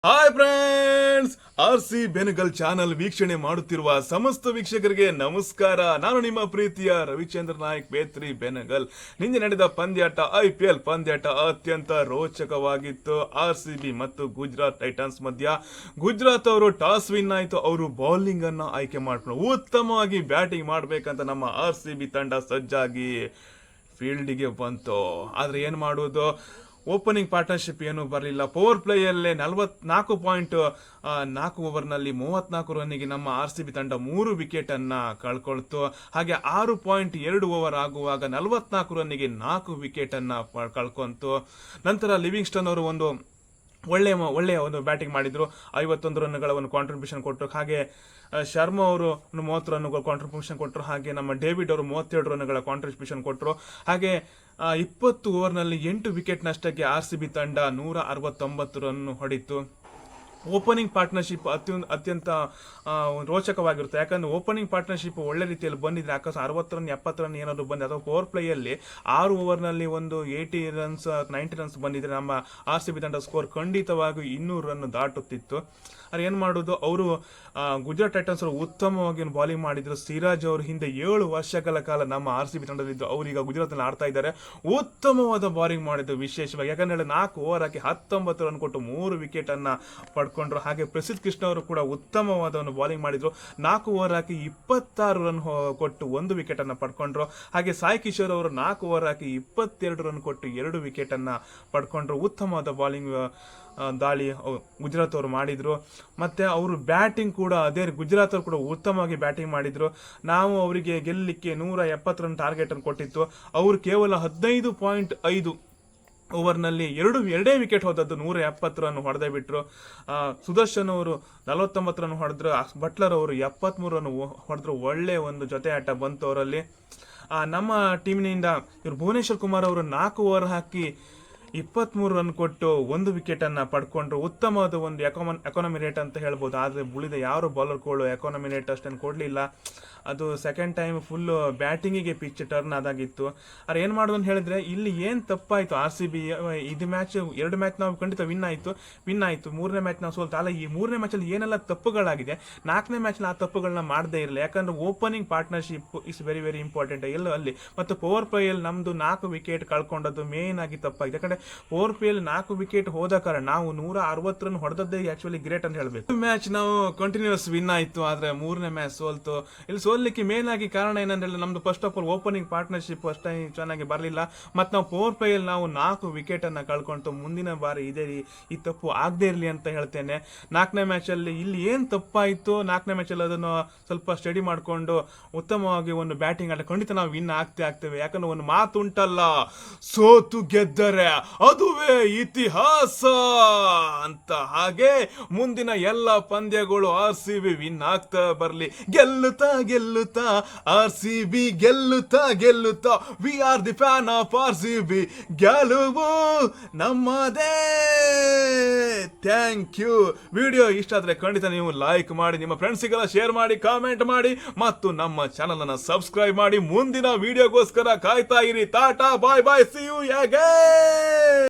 Hi friends, RC Benagal channel ವೀಕ್ಷಣೆ ಮಾಡುತ್ತಿರುವ ಸಮಸ್ತ ವೀಕ್ಷಕರಿಗೆ ನಮಸ್ಕಾರ. ನಾನು ನಿಮ್ಮ ಪ್ರೀತಿಯ ರವಿಚಂದ್ರ ನಾಯಕ್ ಬೇತ್ರಿ ಬೆನಗಲ್. ನಿನ್ನೆ ನಡೆದ ಪಂದ್ಯಾಟ IPL ಪಂದ್ಯಾಟ ಅತ್ಯಂತ ರೋಚಕವಾಗಿತ್ತು. RCB ಮತ್ತು ಗುಜರಾತ್ ಟೈಟನ್ಸ್ ಮಧ್ಯ. ಗುಜರಾತ್ ಅವರು ಟಾಸ್ ವಿನ್ ಆಯ್ತು. ಅವರು ಬೌಲಿಂಗ್ ಅನ್ನ ಆಯ್ಕೆ ಮಾಡ್ಕೊಂಡು ಉತ್ತಮವಾಗಿ ಬ್ಯಾಟಿಂಗ್ ಮಾಡ್ಬೇಕಂತ ನಮ್ಮ RCB ತಂಡ ಸಜ್ಜಾಗಿ ಫೀಲ್ಡಿಗೆ ಬಂತು. ಆದ್ರೆ ಏನ್ ಮಾಡುವುದು, ಓಪನಿಂಗ್ ಪಾರ್ಟ್ನರ್ಶಿಪ್ ಏನು ಬರಲಿಲ್ಲ. ಪವರ್ ಪ್ಲೇಯಲ್ಲೇ 44.4 ಓವರ್ನಲ್ಲಿ 34 ರನ್ನಿಗೆ ನಮ್ಮ RCB ತಂಡ 3 ವಿಕೆಟ್ ಅನ್ನ ಕಳ್ಕೊಳ್ತು. ಹಾಗೆ 6.2 ಓವರ್ ಆಗುವಾಗ 44 ರನ್ನಿಗೆ 4 ವಿಕೆಟ್ ಅನ್ನ ಕಳ್ಕೊಂತು. ನಂತರ ಲಿವಿಂಗ್ಸ್ಟನ್ ಅವರು ಒಂದು ಒಳ್ಳೆಯ ಒಂದು ಬ್ಯಾಟಿಂಗ್ ಮಾಡಿದ್ರು. 51 ರನ್ಗಳ ಒಂದು ಕಾಂಟ್ರಿಬ್ಯೂಷನ್ ಕೊಟ್ಟರು. ಹಾಗೆ ಶರ್ಮಾ ಅವರು 30 ರನ್ಗಳ ಕಾಂಟ್ರಿಬ್ಯೂಷನ್ ಕೊಟ್ಟರು. ಹಾಗೆ ನಮ್ಮ ಡೇವಿಡ್ ಅವರು 32 ರನ್ಗಳ ಕಾಂಟ್ರಿಬ್ಯೂಷನ್ ಕೊಟ್ಟರು. ಹಾಗೆ 20 ಓವರ್ನಲ್ಲಿ 8 ವಿಕೆಟ್ ನಷ್ಟಕ್ಕೆ RCB ತಂಡ 169 ರನ್ ಹೊಡಿತು. ಓಪನಿಂಗ್ ಪಾರ್ಟ್ನರ್ಶಿಪ್ ಅತ್ಯಂತ ರೋಚಕವಾಗಿರುತ್ತೆ. ಯಾಕಂದ್ರೆ ಓಪನಿಂಗ್ ಪಾರ್ಟ್ನರ್ಶಿಪ್ ಒಳ್ಳೆ ರೀತಿಯಲ್ಲಿ ಬಂದಿದ್ರೆ ಅಕಸ್ಮಾತ್ 60 ರನ್ 70 ರನ್ ಏನಾದ್ರು ಬಂದಿದೆ, ಅಥವಾ ಪವರ್ ಪ್ಲೇಯಲ್ಲಿ 6 ಓವರ್ನಲ್ಲಿ ಒಂದು 80 ರನ್ಸ್ 90 ರನ್ಸ್ ಬಂದಿದ್ರೆ ನಮ್ಮ RCB ತಂಡ ಸ್ಕೋರ್ ಖಂಡಿತವಾಗಿ 200 ರನ್ ದಾಟುತ್ತಿತ್ತು. ಅದು ಏನು ಮಾಡೋದು, ಅವರು ಗುಜರಾತ್ ಟೈಟನ್ಸ್ ಅವರು ಉತ್ತಮವಾಗಿ ಬಾಲಿಂಗ್ ಮಾಡಿದ್ರು. ಸಿರಾಜ್ ಅವರು ಹಿಂದೆ 7 ವರ್ಷಗಳ ಕಾಲ ನಮ್ಮ RCB ತಂಡದಿದ್ದು ಅವರೀಗ ಗುಜರಾತ್ನಲ್ಲಿ ಆಡ್ತಾ ಇದ್ದಾರೆ. ಉತ್ತಮವಾದ ಬಾಲಿಂಗ್ ಮಾಡಿದ್ದು ವಿಶೇಷವಾಗಿ. ಯಾಕಂದ್ರೆ 4 ಓವರ್ ಹಾಕಿ 19 ರನ್ ಕೊಟ್ಟು 3 ವಿಕೆಟ್ ಅನ್ನ ಪಡ್ಕೊಂಡ್ರು. ಹಾಗೆ ಪ್ರಸಿದ್ಧ ಕೃಷ್ಣ ಅವರು ಕೂಡ ಉತ್ತಮವಾದ ಒಂದು ಬಾಲಿಂಗ್ ಮಾಡಿದ್ರು. 4 ಓವರ್ ಹಾಕಿ 26 ರನ್ ಕೊಟ್ಟು 1 ವಿಕೆಟ್ ಅನ್ನ ಪಡ್ಕೊಂಡ್ರು. ಹಾಗೆ ಸಾಯಿ ಕಿಶೋರ್ ಅವರು 4 ಓವರ್ ಹಾಕಿ 22 ರನ್ ಕೊಟ್ಟು 2 ವಿಕೆಟ್ ಅನ್ನ ಪಡ್ಕೊಂಡ್ರು. ಉತ್ತಮವಾದ ಬಾಲಿಂಗ್ ದಾಳಿ ಗುಜರಾತ್ ಅವರು ಮಾಡಿದ್ರು. ಮತ್ತೆ ಅವರು ಬ್ಯಾಟಿಂಗ್ ಕೂಡ ಅದೇ ಗುಜರಾತ್ ಅವರು ಕೂಡ ಉತ್ತಮವಾಗಿ ಬ್ಯಾಟಿಂಗ್ ಮಾಡಿದ್ರು. ನಾವು ಅವರಿಗೆ ಗೆಲ್ಲಲಿಕ್ಕೆ 170 ರನ್ ಟಾರ್ಗೆಟ್ ಅನ್ನು ಕೊಟ್ಟಿತ್ತು. ಅವರು ಕೇವಲ 15.5 ಓವರ್ನಲ್ಲಿ ಎರಡೇ ವಿಕೆಟ್ ಹೋದದ್ದು 170 ರನ್ ಹೊಡೆದೇ ಬಿಟ್ರು. ಸುದರ್ಶನ್ ಅವರು 49 ರನ್ ಹೊಡೆದ್ರು. ಬಟ್ಲರ್ ಅವರು 73 ರನ್ ಹೊಡೆದ್ರು. ಒಳ್ಳೆ ಒಂದು ಜೊತೆ ಆಟ ಬಂತು ಅವರಲ್ಲಿ. ನಮ್ಮ ಟೀಮಿನಿಂದ ಇವರು ಭುವನೇಶ್ವರ್ ಕುಮಾರ್ ಅವರು 4 ಓವರ್ ಹಾಕಿ 23 ರನ್ ಕೊಟ್ಟು 1 ವಿಕೆಟ್ ಅನ್ನ ಪಡ್ಕೊಂಡ್ರು. ಉತ್ತಮವಾದ ಒಂದು ಎಕಾನಮಿ ರೇಟ್ ಅಂತ ಹೇಳ್ಬೋದು. ಆದ್ರೆ ಉಳಿದ ಯಾರು ಬೌಲರ್ಗಳು ಎಕಾನಮಿ ರೇಟ್ ಅಷ್ಟೇನು ಕೊಡ್ಲಿಲ್ಲ. ಅದು ಸೆಕೆಂಡ್ ಟೈಮ್ ಫುಲ್ ಬ್ಯಾಟಿಂಗಿಗೆ ಪಿಚ್ ಟರ್ನ್ ಆದಾಗಿತ್ತು. ಅವ್ರು ಏನ್ ಮಾಡೋದು ಅಂತ ಹೇಳಿದ್ರೆ, ಇಲ್ಲಿ ಏನ್ ತಪ್ಪಾಯ್ತು RCB ಇದು ಮ್ಯಾಚ್ 2 ಮ್ಯಾಚ್ ನಾವು ಖಂಡಿತ ವಿನ್ ಆಯ್ತು. 3ನೇ ಮ್ಯಾಚ್ ನಾವು ಸೋಲ್ತಾ ಅಲ್ಲ. ಈ 3ನೇ ಮ್ಯಾಚ್ ಅಲ್ಲಿ ಏನೆಲ್ಲ ತಪ್ಪುಗಳಾಗಿದೆ, 4ನೇ ಮ್ಯಾಚ್ ಆ ತಪ್ಪುಗಳನ್ನ ಮಾಡದೇ ಇರಲಿಲ್ಲ. ಯಾಕಂದ್ರೆ opening partnership is very very important ಎಲ್ಲೋ ಅಲ್ಲಿ. ಮತ್ತು ಪವರ್ ಪ್ಲೇಯಲ್ಲಿ ನಮ್ದು 4 ವಿಕೆಟ್ ಕಳ್ಕೊಂಡದ್ದು ಮೇನ್ ಆಗಿ ತಪ್ಪಾಗಿದೆ. ಯಾಕಂದ್ರೆ ಪವರ್ ಪ್ಲೇಯಲ್ಲಿ 4 ವಿಕೆಟ್ ಹೋದ ಕಾರಣ ನಾವು 160 ರನ್ ಹೊಡೆದದ್ದೇ ಆಕ್ಚುಲಿ ಗ್ರೇಟ್ ಅಂತ ಹೇಳ್ಬೇಕು. ಮ್ಯಾಚ್ ನಾವು ಕಂಟಿನ್ಯೂಸ್ ವಿನ್ ಆಯ್ತು. ಆದ್ರೆ 3ನೇ ಮ್ಯಾಚ್ ಸೋಲ್ತು. ಇಲ್ಲಿ ಸೋಲ್ಲಿಕ್ಕೆ ಮೇನ್ ಆಗಿ ಕಾರಣ ಏನಂದ್ರೆ, ನಮ್ದು first of all opening partnership ಅಷ್ಟೇ ಚೆನ್ನಾಗಿ ಬರಲಿಲ್ಲ. ಮತ್ತು ನಾವು ಪವರ್ ಪ್ಲೇಯಲ್ಲಿ ನಾವು 4 ವಿಕೆಟ್ ಅನ್ನ ಕಳ್ಕೊಂಡು ಮುಂದಿನ ಬಾರಿ ಇದೇ ಈ ತಪ್ಪು ಆಗದೆ ಇರಲಿ ಅಂತ ಹೇಳ್ತೇನೆ. 4ನೇ ಮ್ಯಾಚ್ ಅಲ್ಲಿ ಇಲ್ಲಿ ಏನ್ ತಪ್ಪಾಯ್ತು, 4ನೇ ಮ್ಯಾಚ್ ಅಲ್ಲಿ ಅದನ್ನು ಸ್ವಲ್ಪ ಸ್ಟಡಿ ಮಾಡ್ಕೊಂಡು ಉತ್ತಮವಾಗಿ ಒಂದು ಬ್ಯಾಟಿಂಗ್ ಆಟ ಖಂಡಿತ ನಾವು ವಿನ್ ಆಗ್ತೇವೆ. ಯಾಕಂದ್ರೆ ಒಂದು ಮಾತು ಉಂಟಲ್ಲ, ಸೋತು ಗೆದ್ದರೆ ಅದುವೇ ಇತಿಹಾಸ ಅಂತ. ಹಾಗೆ ಮುಂದಿನ ಎಲ್ಲ ಪಂದ್ಯಗಳು RCB ವಿನ್ ಆಗ್ತಾ ಬರ್ಲಿ. ಗೆಲ್ಲುತ್ತಾ RCB ಗೆಲ್ಲುತ್ತಾ we are the fan of RCB. ಗೆಲುವು ನಮ್ಮದೇ. Thank you. ವಿಡಿಯೋ ಇಷ್ಟ ಆದ್ರೆ ಖಂಡಿತ ನೀವು ಲೈಕ್ ಮಾಡಿ, ನಿಮ್ಮ ಫ್ರೆಂಡ್ಸಿಗೆಲ್ಲ ಶೇರ್ ಮಾಡಿ, ಕಾಮೆಂಟ್ ಮಾಡಿ, ಮತ್ತು ನಮ್ಮ ಚಾನಲ್ ಅನ್ನ ಸಬ್ಸ್ಕ್ರೈಬ್ ಮಾಡಿ. ಮುಂದಿನ ವಿಡಿಯೋಗೋಸ್ಕರ ಕಾಯ್ತಾ ಇರಿ. ಟಾಟಾ, ಬಾಯ್ ಬಾಯ್, ಸಿ ಯು ಅಗೇನ್.